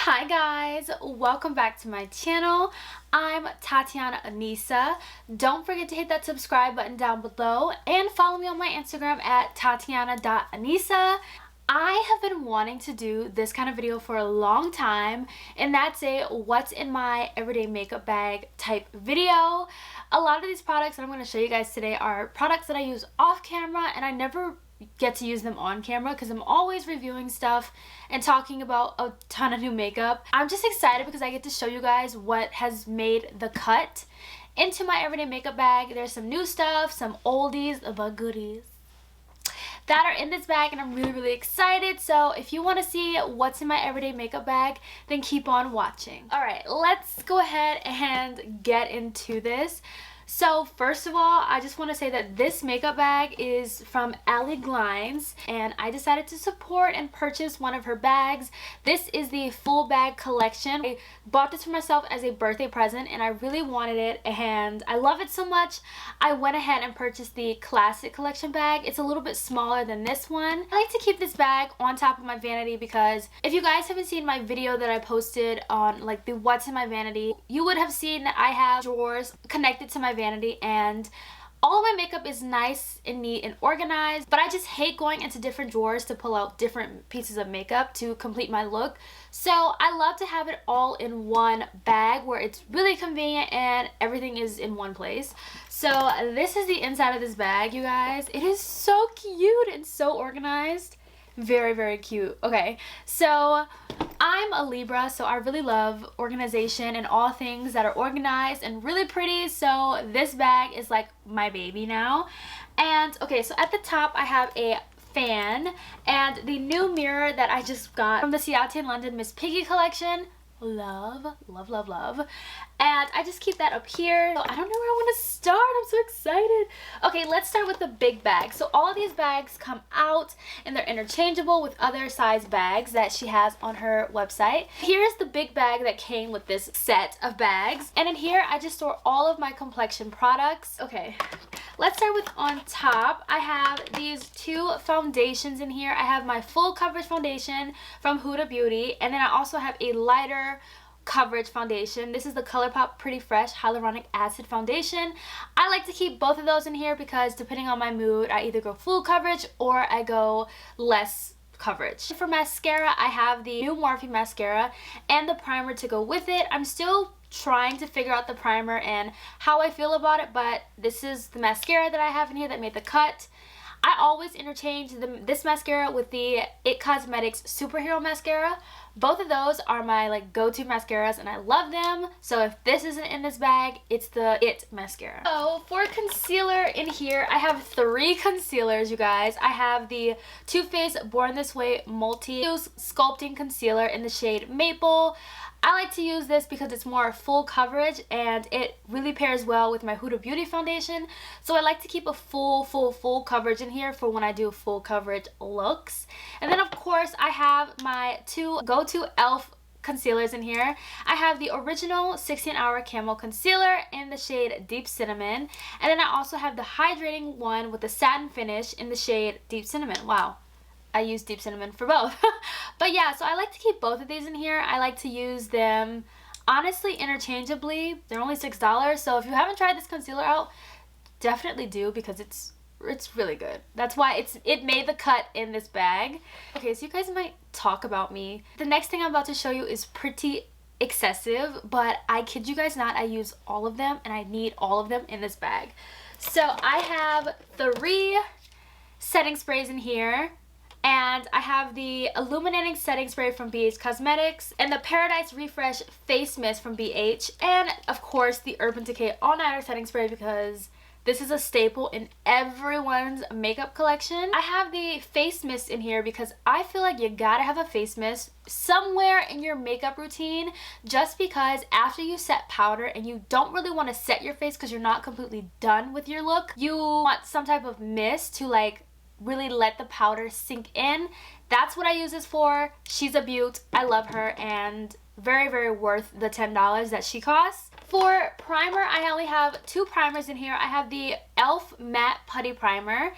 Hi guys, welcome back to my channel. I'm Tatiana Anissa. Don't forget to hit that subscribe button down below and follow me on my Instagram at tatiana.anissa. I have been wanting to do this kind of video for a long time, and that's a what's in my everyday makeup bag type video. A lot of these products that I'm going to show you guys today are products that I use off camera, and I never get to use them on camera because I'm always reviewing stuff and talking about a ton of new makeup. I'm just excited because I get to show you guys what has made the cut into my everyday makeup bag. There's some new stuff, some oldies, but goodies that are in this bag, and I'm really excited. So if you want to see what's in my everyday makeup bag, then keep on watching. Alright, let's go ahead and get into this. So first of all, I just want to say that this makeup bag is from Allie Glines, and I decided to support and purchase one of her bags. This is the full bag collection. I bought this for myself as a birthday present, and I really wanted it, and I love it so much I went ahead and purchased the classic collection bag. It's a little bit smaller than this one. I like to keep this bag on top of my vanity because if you guys haven't seen my video that I posted on like the what's in my vanity, you would have seen that I have drawers connected to my vanity, and all of my makeup is nice and neat and organized, but I just hate going into different drawers to pull out different pieces of makeup to complete my look. So I love to have it all in one bag where it's really convenient and everything is in one place. So this is the inside of this bag, you guys. It is so cute and so organized. Very cute. Okay, so I'm a Libra, so I really love organization and all things that are organized and really pretty, so this bag is like my baby now. And okay, so at the top I have a fan and the new mirror that I just got from the Ciate London Miss Piggy collection. Love. And I just keep that up here. So I don't know where I want to start. I'm so excited. Okay, let's start with the big bag. So all of these bags come out and they're interchangeable with other size bags that she has on her website. Here's the big bag that came with this set of bags. And in here I just store all of my Complexion products. Okay, let's start with on top. I have these two foundations in here. I have my full coverage foundation from Huda Beauty, and then I also have a lighter coverage foundation. This is the ColourPop Pretty Fresh Hyaluronic Acid Foundation. I like to keep both of those in here because depending on my mood, I either go full coverage or I go less coverage. For mascara, I have the new Morphe mascara and the primer to go with it. I'm still trying to figure out the primer and how I feel about it, but this is the mascara that I have in here that made the cut. I always interchange this mascara with the It Cosmetics Superhero Mascara. Both of those are my like go-to mascaras and I love them. So if this isn't in this bag, it's the It mascara. So for concealer in here, I have 3 concealers, you guys. I have the Too Faced Born This Way Multi-Use Sculpting Concealer in the shade Maple. I like to use this because it's more full coverage and it really pairs well with my Huda Beauty foundation. So I like to keep a full coverage in here for when I do full coverage looks. And then of course I have my 2 go-to e.l.f. concealers in here. I have the original 16-hour Camo Concealer in the shade Deep Cinnamon. And then I also have the hydrating one with the satin finish in the shade Deep Cinnamon. Wow. I use Deep Cinnamon for both. But yeah, so I like to keep both of these in here. I like to use them honestly interchangeably. They're only $6, so if you haven't tried this concealer out, definitely do because it's really good. That's why it made the cut in this bag. Okay, so you guys might talk about me. The next thing I'm about to show you is pretty excessive, but I kid you guys not, I use all of them and I need all of them in this bag. So I have 3 setting sprays in here. And I have the Illuminating Setting Spray from BH Cosmetics and the Paradise Refresh Face Mist from BH, and of course the Urban Decay All Nighter Setting Spray because this is a staple in everyone's makeup collection. I have the face mist in here because I feel like you gotta have a face mist somewhere in your makeup routine, just because after you set powder and you don't really want to set your face because you're not completely done with your look, you want some type of mist to like really let the powder sink in. That's what I use this for. She's a beaut. I love her and very worth the $10 that she costs. For primer, I only have 2 primers in here. I have the e.l.f. Matte Putty Primer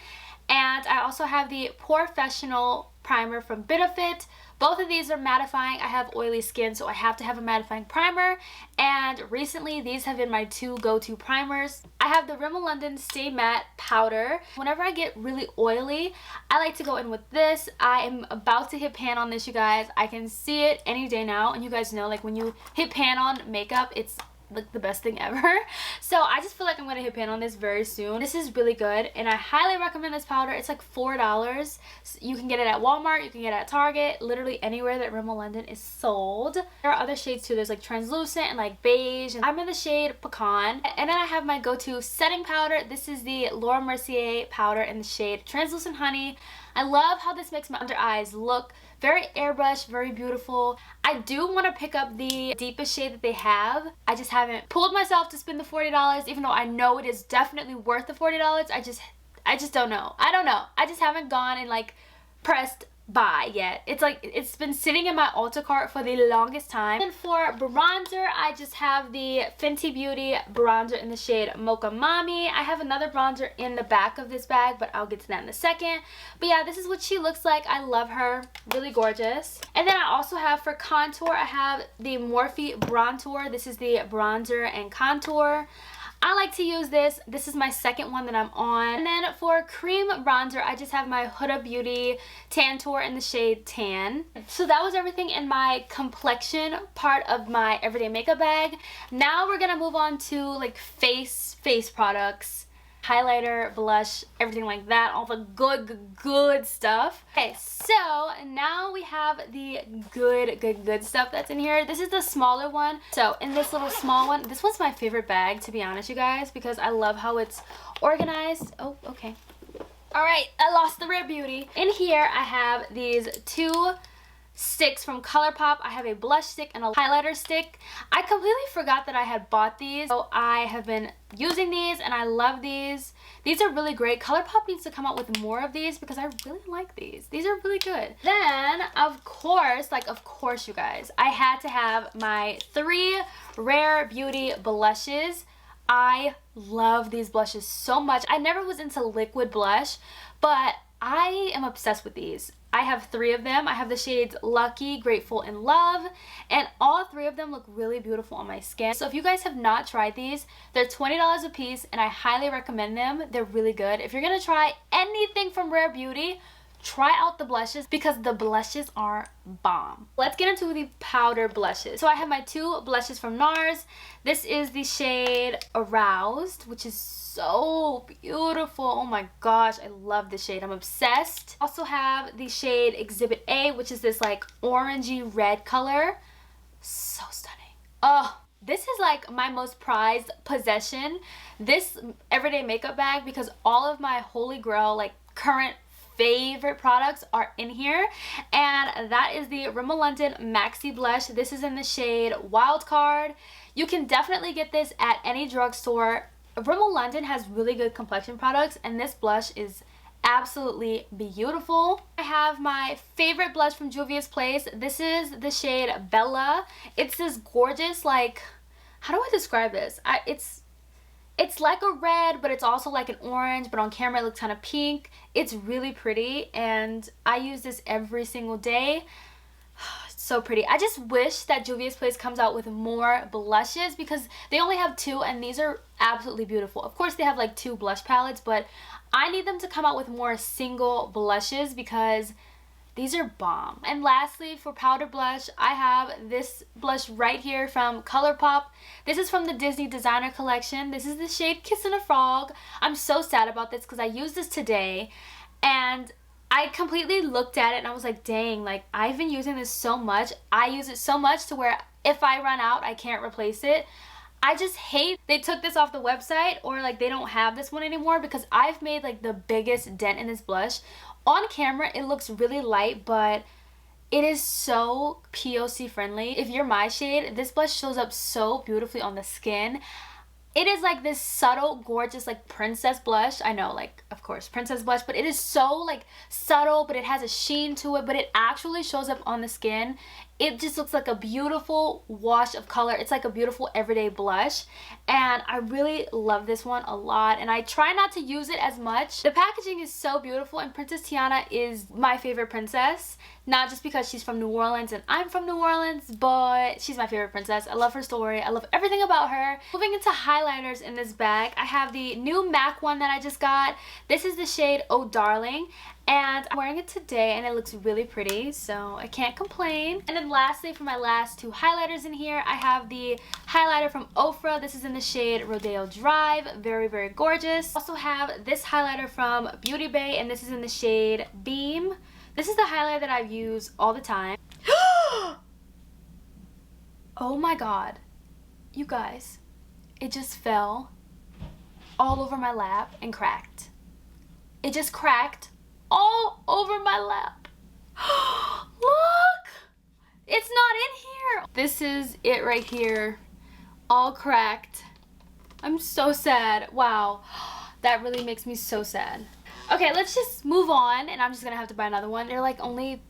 and I also have the Porefessional primer from Benefit, Both of these are mattifying. I have oily skin, so I have to have a mattifying primer, and recently these have been my two go-to primers. I have the Rimmel London Stay Matte Powder. Whenever I get really oily, I like to go in with this. I am about to hit pan on this, you guys. I can see it any day now, and you guys know, like, when you hit pan on makeup, it's like the best thing ever. So I just feel like I'm gonna hit pan on this very soon. This is really good, and I highly recommend this powder. It's like $4. So you can get it at Walmart, you can get it at Target, literally anywhere that Rimmel London is sold. There are other shades too. There's like translucent and like beige, and I'm in the shade Pecan. And then I have my go-to setting powder. This is the Laura Mercier powder in the shade Translucent Honey. I love how this makes my under eyes look very airbrushed, very beautiful. I do want to pick up the deepest shade that they have. I just haven't pulled myself to spend the $40, even though I know it is definitely worth the $40. I just don't know. I don't know. I just haven't gone and like pressed buy yet. It's like, it's been sitting in my Ulta cart for the longest time. And for bronzer, I just have the Fenty Beauty bronzer in the shade Mocha Mami. I have another bronzer in the back of this bag, but I'll get to that in a second. But yeah, this is what she looks like. I love her. Really gorgeous. And then I also have for contour, I have the Morphe Bronzer. This is the bronzer and contour. I like to use this. This is my second one that I'm on. And then for cream bronzer, I just have my Huda Beauty Tantour in the shade Tan. So that was everything in my complexion part of my everyday makeup bag. Now we're gonna move on to like face products. Highlighter, blush, everything like that, all the good stuff. Okay, so now we have the good stuff that's in here. This is the smaller one. So in this little small one, this one's my favorite bag, to be honest, you guys, because I love how it's organized. Oh, okay. All right, I lost the Rare Beauty. In here, I have these two sticks from ColourPop. I have a blush stick and a highlighter stick. I completely forgot that I had bought these, so I have been using these and I love these. These are really great. ColourPop needs to come out with more of these because I really like these. These are really good. Then, of course, you guys, I had to have my 3 Rare Beauty blushes. I love these blushes so much. I never was into liquid blush, but I am obsessed with these. I have 3 of them. I have the shades Lucky, Grateful, and Love, and all 3 of them look really beautiful on my skin. So if you guys have not tried these, they're $20 a piece, and I highly recommend them. They're really good. If you're gonna try anything from Rare Beauty, try out the blushes because the blushes are bomb. Let's get into the powder blushes. So I have my 2 blushes from NARS. This is the shade Aroused, which is so beautiful. Oh my gosh, I love this shade. I'm obsessed. Also have the shade Exhibit A, which is this like orangey red color. So stunning. Oh, this is like my most prized possession, this everyday makeup bag, because all of my holy grail like current favorite products are in here, and that is the Rimmel London Maxi Blush. This is in the shade Wild Card. You can definitely get this at any drugstore. Rimmel London has really good complexion products, and this blush is absolutely beautiful. I have my favorite blush from Juvia's Place. This is the shade Bella. It's this gorgeous, like, how do I describe this? It's like a red, but it's also like an orange, but on camera it looks kind of pink. It's really pretty, and I use this every single day. So pretty. I just wish that Juvia's Place comes out with more blushes because they only have 2, and these are absolutely beautiful. Of course, they have like 2 blush palettes, but I need them to come out with more single blushes because these are bomb. And lastly, for powder blush, I have this blush right here from ColourPop. This is from the Disney Designer Collection. This is the shade Kissin' a Frog. I'm so sad about this because I used this today, and I completely looked at it and I was like, dang, like I've been using this so much. I use it so much to where if I run out, I can't replace it. I just hate they took this off the website, or like they don't have this one anymore, because I've made like the biggest dent in this blush. On camera, it looks really light, but it is so POC friendly. If you're my shade, this blush shows up so beautifully on the skin. It is like this subtle, gorgeous, like princess blush. I know, like, of course, princess blush, but it is so like subtle, but it has a sheen to it, but it actually shows up on the skin It just looks like a beautiful wash of color. It's like a beautiful everyday blush, and I really love this one a lot, and I try not to use it as much. The packaging is so beautiful, and Princess Tiana is my favorite princess, not just because she's from New Orleans and I'm from New Orleans, but she's my favorite princess. I love her story. I love everything about her. Moving into highlighters in this bag, I have the new MAC one that I just got. This is the shade Oh Darling, and I'm wearing it today and it looks really pretty, so I can't complain. And then lastly, for my last two highlighters in here, I have the highlighter from Ofra. This is in the shade Rodeo Drive. Very, very gorgeous. Also have this highlighter from Beauty Bay, and this is in the shade Beam. This is the highlighter that I use all the time. Oh my god. You guys, it just fell all over my lap and cracked. It just cracked all over my lap. Look! It's not in here. This is it right here. All cracked. I'm so sad. Wow. That really makes me so sad. Okay, let's just move on, and I'm just gonna have to buy another one. They're like only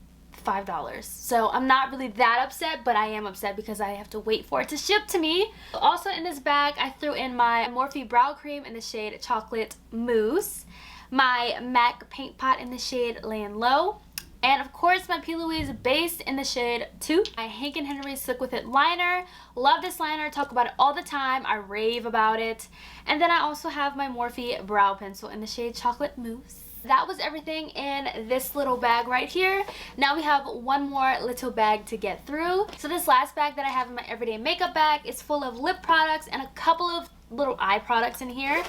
$5. So I'm not really that upset, but I am upset because I have to wait for it to ship to me. Also in this bag, I threw in my Morphe Brow Cream in the shade Chocolate Mousse, my MAC Paint Pot in the shade Laying Low, and of course my P. Louise base in the shade 2. My Hank & Henry Slick With It liner. Love this liner, talk about it all the time. I rave about it. And then I also have my Morphe Brow Pencil in the shade Chocolate Mousse. That was everything in this little bag right here. Now we have one more little bag to get through. So this last bag that I have in my everyday makeup bag is full of lip products and a couple of little eye products in here.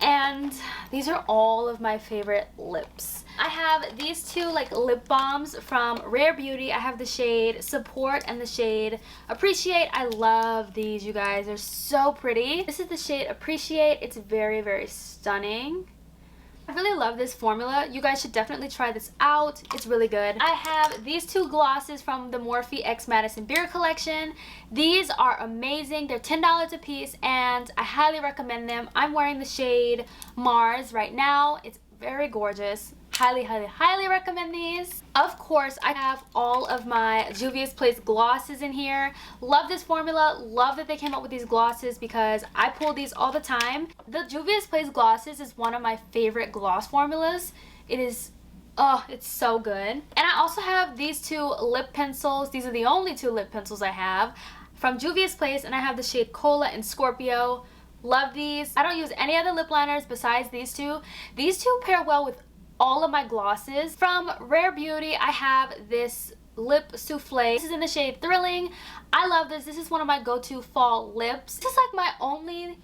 And these are all of my favorite lips. I have these two like lip balms from Rare Beauty. I have the shade Support and the shade Appreciate. I love these, you guys. They're so pretty. This is the shade Appreciate. It's very, very stunning. I really love this formula. You guys should definitely try this out. It's really good. I have these two glosses from the Morphe X Madison Beer collection. These are amazing. They're $10 a piece, and I highly recommend them. I'm wearing the shade Mars right now. It's very gorgeous. Highly, highly, highly recommend these. Of course, I have all of my Juvia's Place glosses in here. Love this formula. Love that they came up with these glosses because I pull these all the time. The Juvia's Place glosses is one of my favorite gloss formulas. It is, oh, it's so good. And I also have these two lip pencils. These are the only two lip pencils I have from Juvia's Place, and I have the shade Cola and Scorpio. Love these. I don't use any other lip liners besides these two. These two pair well with all of my glosses. From Rare Beauty, I have this lip souffle. This is in the shade Thrilling. I love this. This is one of my go-to fall lips. This is like my only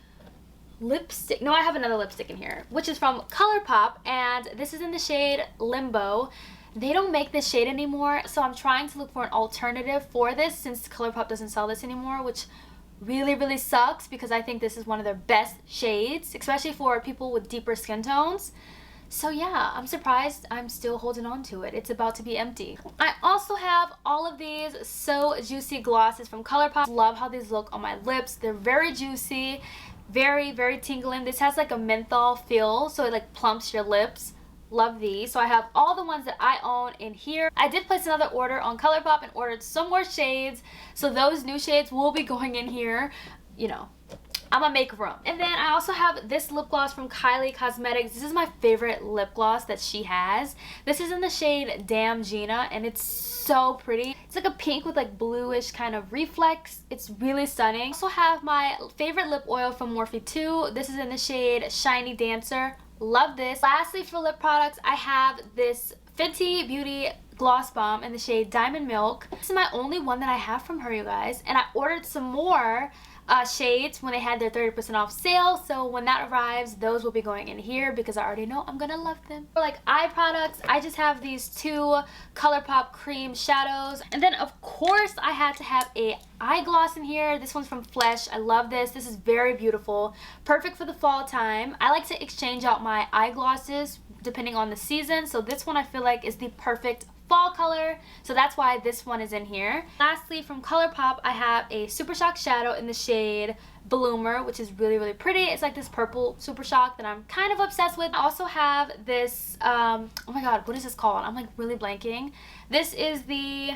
lipstick. No, I have another lipstick in here, which is from ColourPop, and this is in the shade Limbo. They don't make this shade anymore, so I'm trying to look for an alternative for this since ColourPop doesn't sell this anymore, which really, really sucks because I think this is one of their best shades, especially for people with deeper skin tones. So yeah, I'm surprised I'm still holding on to it. It's about to be empty. I also have all of these So Juicy glosses from ColourPop. Love how these look on my lips. They're very juicy, very, very tingling. This has like a menthol feel, so it like plumps your lips. Love these. So I have all the ones that I own in here. I did place another order on ColourPop and ordered some more shades, so those new shades will be going in here. You know, I'm gonna make room. And then I also have this lip gloss from Kylie Cosmetics. This is my favorite lip gloss that she has. This is in the shade Damn Gina, and it's so pretty. It's like a pink with like bluish kind of reflex. It's really stunning. I also have my favorite lip oil from Morphe 2. This is in the shade Shiny Dancer. Love this. Lastly, for lip products, I have this Fenty Beauty Gloss Bomb in the shade Diamond Milk. This is my only one that I have from her, you guys. And I ordered some more shades when they had their 30% off sale, so when that arrives, those will be going in here because I already know I'm gonna love them. For like eye products, I just have these two ColourPop cream shadows, and then of course I had to have a eye gloss in here. This one's from Flesh. I love this. This is very beautiful, perfect for the fall time. I like to exchange out my eye glosses depending on the season, so this one I feel like is the perfect fall color, so that's why this one is in here. Lastly, from ColourPop, I have a Super Shock shadow in the shade Bloomer, which is really, really pretty. It's like this purple Super Shock that I'm kind of obsessed with. I also have this, oh my god, what is this called? I'm like really blanking. This is the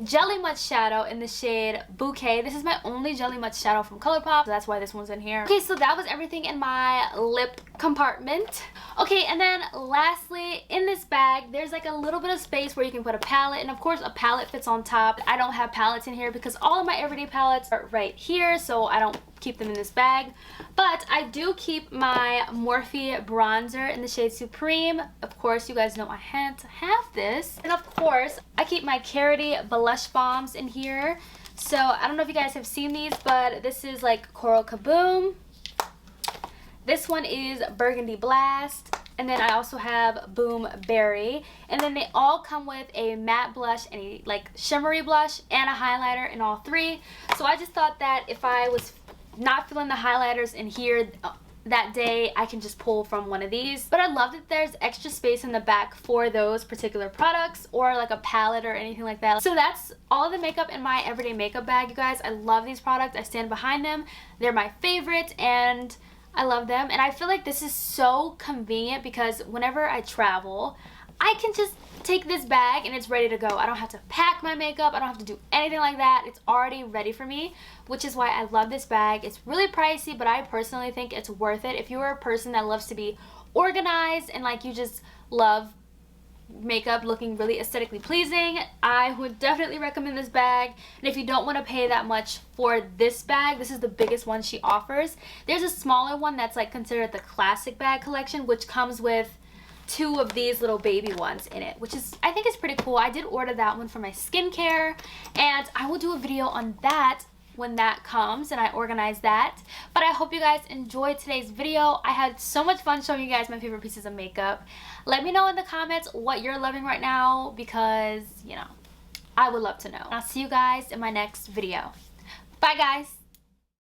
Jelly Much Shadow in the shade Bouquet. This is my only Jelly Much Shadow from ColourPop, so that's why this one's in here. Okay, so that was everything in my lip compartment. Okay, and then lastly, in this bag, there's like a little bit of space where you can put a palette, and of course a palette fits on top. I don't have palettes in here because all of my everyday palettes are right here, so I don't keep them in this bag. But I do keep my Morphe bronzer in the shade Supreme. Of course, you guys know I had to have this. And of course, I keep my Carity blush bombs in here. So I don't know if you guys have seen these, but this is like Coral Kaboom. This one is Burgundy Blast. And then I also have Boom Berry. And then they all come with a matte blush and a like shimmery blush and a highlighter in all three. So I just thought that if I was not feeling the highlighters in here that day, I can just pull from one of these. But I love that there's extra space in the back for those particular products or like a palette or anything like that. So that's all of the makeup in my everyday makeup bag, you guys. I love these products. I stand behind them. They're my favorite and I love them. And I feel like this is so convenient because whenever I travel, I can just take this bag and it's ready to go. I don't have to pack my makeup. I don't have to do anything like that. It's already ready for me, which is why I love this bag. It's really pricey, but I personally think it's worth it. If you're a person that loves to be organized and like you just love makeup looking really aesthetically pleasing, I would definitely recommend this bag. And if you don't want to pay that much for this bag, this is the biggest one she offers. There's a smaller one that's like considered the classic bag collection, which comes with two of these little baby ones in it, which is, I think is pretty cool. I did order that one for my skincare, and I will do a video on that when that comes and I organize that. But I hope you guys enjoyed today's video. I had so much fun showing you guys my favorite pieces of makeup. Let me know in the comments what you're loving right now because, you know, I would love to know. I'll see you guys in my next video. Bye, guys.